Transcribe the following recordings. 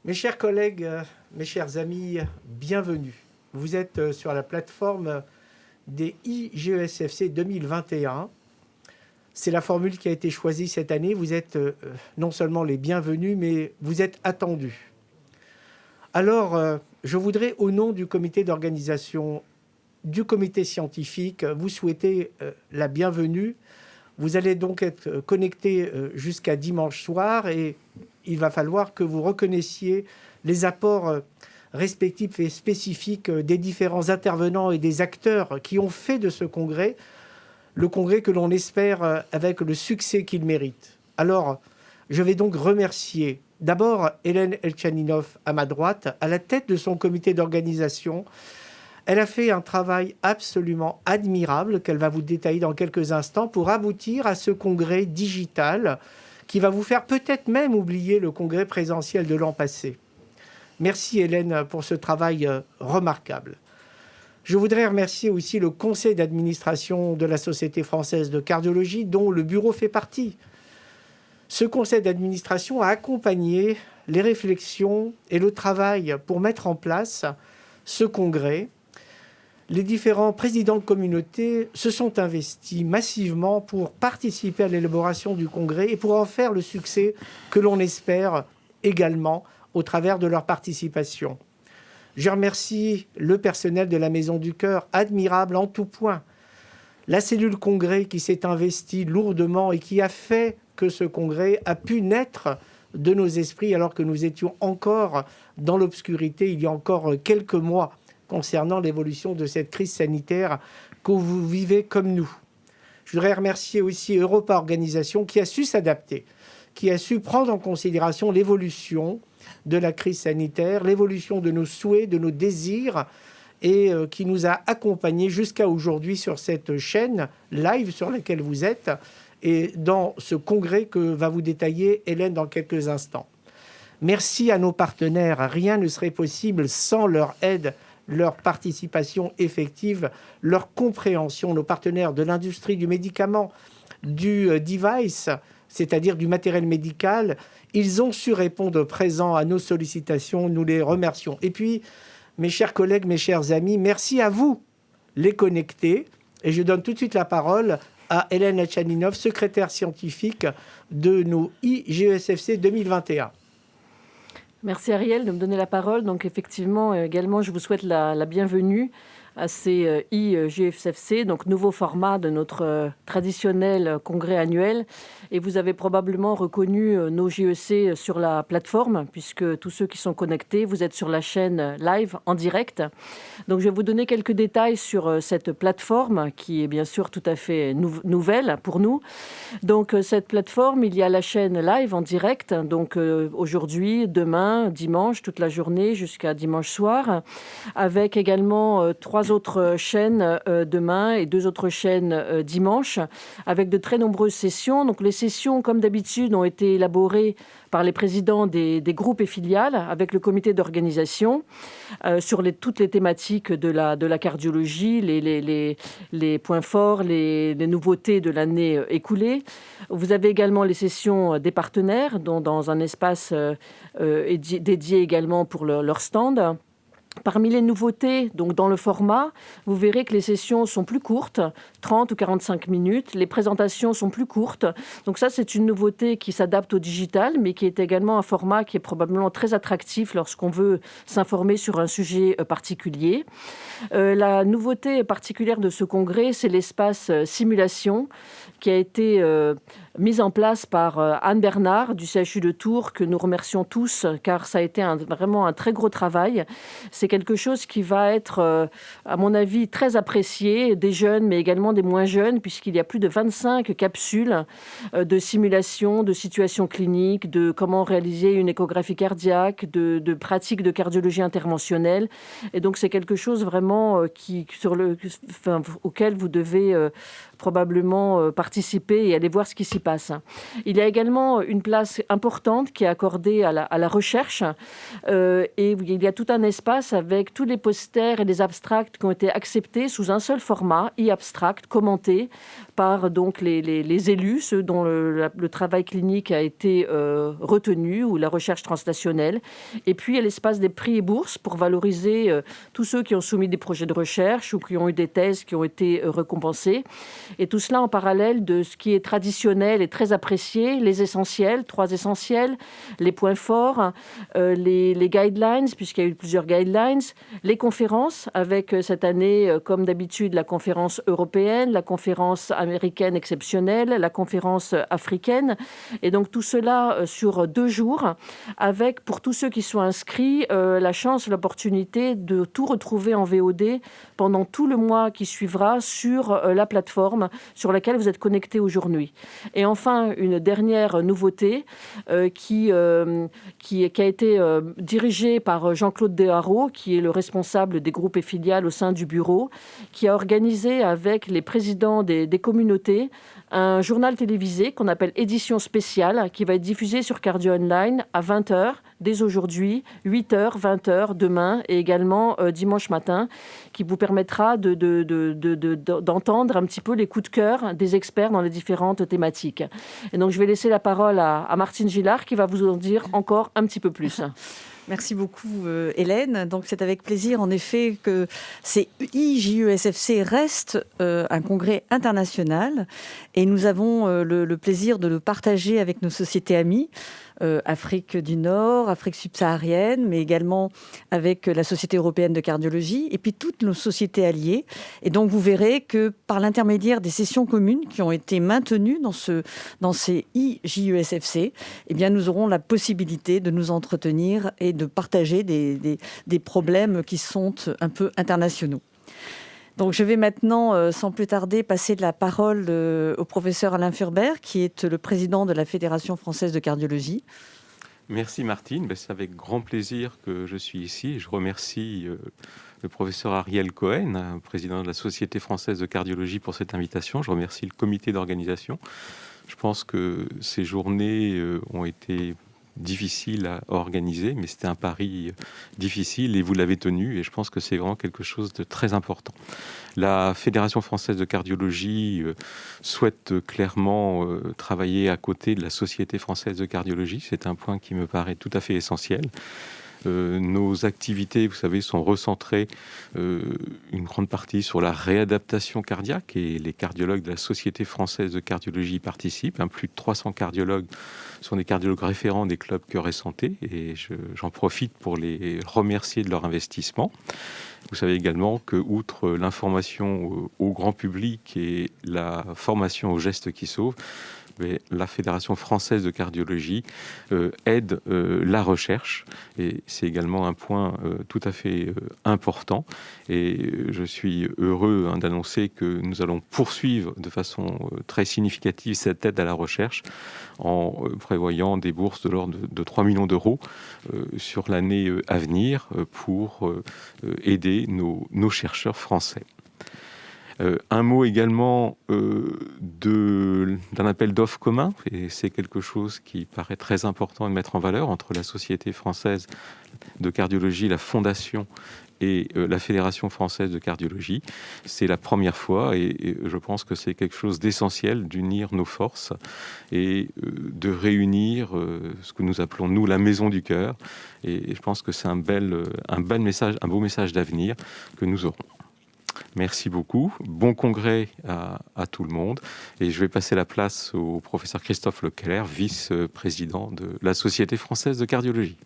Mes chers collègues, mes chers amis, bienvenue. Vous êtes sur la plateforme des IGESFC 2021. C'est la formule qui a été choisie cette année. Vous êtes non seulement les bienvenus, mais vous êtes attendus. Alors, je voudrais, au nom du comité d'organisation, du comité scientifique, vous souhaiter la bienvenue. Vous allez donc être connectés jusqu'à dimanche soir et il va falloir que vous reconnaissiez les apports respectifs et spécifiques des différents intervenants et des acteurs qui ont fait de ce congrès le congrès que l'on espère avec le succès qu'il mérite. Alors, je vais donc remercier d'abord Hélène Elchaninov à ma droite, à la tête de son comité d'organisation. Elle a fait un travail absolument admirable qu'elle va vous détailler dans quelques instants pour aboutir à ce congrès digital qui va vous faire peut-être même oublier le congrès présentiel de l'an passé. Merci Hélène pour ce travail remarquable. Je voudrais remercier aussi le conseil d'administration de la Société française de cardiologie dont le bureau fait partie. Ce conseil d'administration a accompagné les réflexions et le travail pour mettre en place ce congrès. Les différents présidents de communauté se sont investis massivement pour participer à l'élaboration du congrès et pour en faire le succès que l'on espère également au travers de leur participation. Je remercie le personnel de la Maison du Cœur, admirable en tout point. La cellule congrès qui s'est investie lourdement et qui a fait que ce congrès a pu naître de nos esprits alors que nous étions encore dans l'obscurité il y a encore quelques mois concernant l'évolution de cette crise sanitaire que vous vivez comme nous. Je voudrais remercier aussi Europa Organisation qui a su s'adapter, qui a su prendre en considération l'évolution de la crise sanitaire, l'évolution de nos souhaits, de nos désirs, et qui nous a accompagnés jusqu'à aujourd'hui sur cette chaîne live sur laquelle vous êtes, et dans ce congrès que va vous détailler Hélène dans quelques instants. Merci à nos partenaires. Rien ne serait possible sans leur aide, leur participation effective, leur compréhension, nos partenaires de l'industrie du médicament, du device, c'est-à-dire du matériel médical. Ils ont su répondre présent à nos sollicitations, nous les remercions. Et puis, mes chers collègues, mes chers amis, merci à vous, les connectés. Et je donne tout de suite la parole à Hélène Elchaninov, secrétaire scientifique de nos IGESFC 2021. Merci Ariel de me donner la parole. Donc effectivement, également, je vous souhaite la bienvenue à ces IGESFC, donc nouveau format de notre traditionnel congrès annuel. Et vous avez probablement reconnu nos GEC sur la plateforme, puisque tous ceux qui sont connectés, vous êtes sur la chaîne live en direct. Donc je vais vous donner quelques détails sur cette plateforme, qui est bien sûr tout à fait nouvelle pour nous. Donc cette plateforme, il y a la chaîne live en direct, donc aujourd'hui, demain, dimanche, toute la journée jusqu'à dimanche soir, avec également 3 autres chaînes demain et 2 autres chaînes dimanche, avec de très nombreuses sessions. Donc les sessions, comme d'habitude, ont été élaborées par les présidents des groupes et filiales avec le comité d'organisation sur toutes les thématiques de la cardiologie, les points forts, les nouveautés de l'année écoulée. Vous avez également les sessions des partenaires, dont dans un espace dédié également pour leur stand. Parmi les nouveautés, donc dans le format, vous verrez que les sessions sont plus courtes, 30 ou 45 minutes. Les présentations sont plus courtes. Donc ça, c'est une nouveauté qui s'adapte au digital, mais qui est également un format qui est probablement très attractif lorsqu'on veut s'informer sur un sujet particulier. La nouveauté particulière de ce congrès, c'est l'espace simulation qui a été mise en place par Anne Bernard du CHU de Tours, que nous remercions tous, car ça a été vraiment un très gros travail. C'est quelque chose qui va être, à mon avis, très apprécié des jeunes, mais également des moins jeunes, puisqu'il y a plus de 25 capsules de simulation, de situations cliniques, de comment réaliser une échographie cardiaque, de pratiques de cardiologie interventionnelle. Et donc, c'est quelque chose vraiment auquel vous devez probablement participer et aller voir ce qui s'y passe. Il y a également une place importante qui est accordée à la recherche et il y a tout un espace avec tous les posters et les abstracts qui ont été acceptés sous un seul format, e-abstract, commenté par donc les élus, ceux dont le travail clinique a été retenu ou la recherche translationnelle. Et puis, il y a l'espace des prix et bourses pour valoriser tous ceux qui ont soumis des projets de recherche ou qui ont eu des thèses qui ont été récompensées. Et tout cela en parallèle de ce qui est traditionnel et très apprécié, les essentiels, 3 essentiels, les points forts, les guidelines, puisqu'il y a eu plusieurs guidelines, les conférences, avec cette année, comme d'habitude, la conférence européenne, la conférence américaine exceptionnelle, la conférence africaine. Et donc tout cela sur 2 jours, avec, pour tous ceux qui sont inscrits, la chance, l'opportunité de tout retrouver en VOD pendant tout le mois qui suivra sur la plateforme sur laquelle vous êtes connectés aujourd'hui. Et enfin, une dernière nouveauté qui a été dirigée par Jean-Claude Déharo, qui est le responsable des groupes et filiales au sein du bureau, qui a organisé avec les présidents des communautés un journal télévisé qu'on appelle Édition spéciale, qui va être diffusé sur Cardio Online à 20h dès aujourd'hui, 8h, 20h demain et également dimanche matin, qui vous permettra d'entendre un petit peu les coups de cœur des experts dans les différentes thématiques. Et donc je vais laisser la parole à Martine Gillard qui va vous en dire encore un petit peu plus. Merci beaucoup Hélène. Donc c'est avec plaisir en effet que ces IJESFC reste un congrès international et nous avons le plaisir de le partager avec nos sociétés amies. Afrique du Nord, Afrique subsaharienne, mais également avec la Société européenne de cardiologie et puis toutes nos sociétés alliées. Et donc, vous verrez que par l'intermédiaire des sessions communes qui ont été maintenues dans ces IJESFC, eh bien, nous aurons la possibilité de nous entretenir et de partager des problèmes qui sont un peu internationaux. Donc, je vais maintenant, sans plus tarder, passer la parole au professeur Alain Furber, qui est le président de la Fédération française de cardiologie. Merci Martine, c'est avec grand plaisir que je suis ici. Je remercie le professeur Ariel Cohen, président de la Société française de cardiologie, pour cette invitation. Je remercie le comité d'organisation. Je pense que ces journées ont été difficile à organiser, mais c'était un pari difficile et vous l'avez tenu et je pense que c'est vraiment quelque chose de très important. La Fédération française de cardiologie souhaite clairement travailler à côté de la Société française de cardiologie. C'est un point qui me paraît tout à fait essentiel. Nos activités, vous savez, sont recentrées une grande partie sur la réadaptation cardiaque et les cardiologues de la Société française de cardiologie y participent. Plus de 300 cardiologues sont des cardiologues référents des clubs Cœur et Santé et j'en profite pour les remercier de leur investissement. Vous savez également que, outre l'information au grand public et la formation aux gestes qui sauvent, la Fédération française de cardiologie aide la recherche et c'est également un point tout à fait important et je suis heureux d'annoncer que nous allons poursuivre de façon très significative cette aide à la recherche en prévoyant des bourses de l'ordre de 3 millions d'euros sur l'année à venir pour aider nos chercheurs français. Un mot également d'un appel d'offres commun, et c'est quelque chose qui paraît très important de mettre en valeur entre la Société française de cardiologie, la Fondation et la Fédération française de cardiologie. C'est la première fois et je pense que c'est quelque chose d'essentiel d'unir nos forces et de réunir ce que nous appelons, nous, la maison du cœur. Et je pense que c'est un beau message d'avenir que nous aurons. Merci beaucoup. Bon congrès à tout le monde. Et je vais passer la place au professeur Christophe Leclerc, vice-président de la Société française de cardiologie.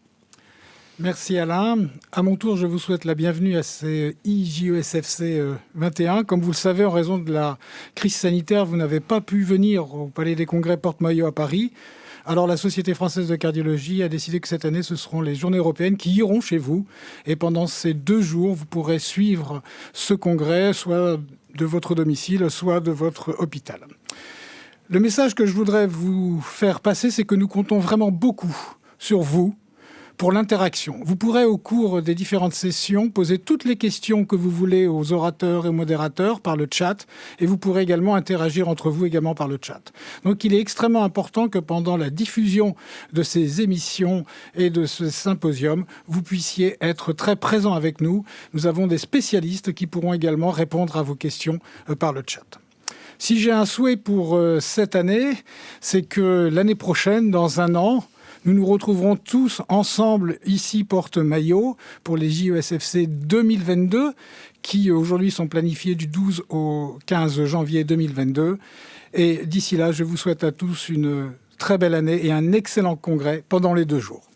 Merci Alain. À mon tour, je vous souhaite la bienvenue à ces IJESFC 21. Comme vous le savez, en raison de la crise sanitaire, vous n'avez pas pu venir au Palais des Congrès Porte-Maillot à Paris. Alors la Société française de cardiologie a décidé que cette année, ce seront les Journées européennes qui iront chez vous. Et pendant ces 2 jours, vous pourrez suivre ce congrès, soit de votre domicile, soit de votre hôpital. Le message que je voudrais vous faire passer, c'est que nous comptons vraiment beaucoup sur vous pour l'interaction. Vous pourrez, au cours des différentes sessions, poser toutes les questions que vous voulez aux orateurs et aux modérateurs par le chat, et vous pourrez également interagir entre vous également par le chat. Donc il est extrêmement important que pendant la diffusion de ces émissions et de ce symposium, vous puissiez être très présents avec nous. Nous avons des spécialistes qui pourront également répondre à vos questions par le chat. Si j'ai un souhait pour cette année, c'est que l'année prochaine, dans un an, nous nous retrouverons tous ensemble ici Porte Maillot pour les JESFC 2022 qui aujourd'hui sont planifiés du 12 au 15 janvier 2022. Et d'ici là, je vous souhaite à tous une très belle année et un excellent congrès pendant les 2 jours.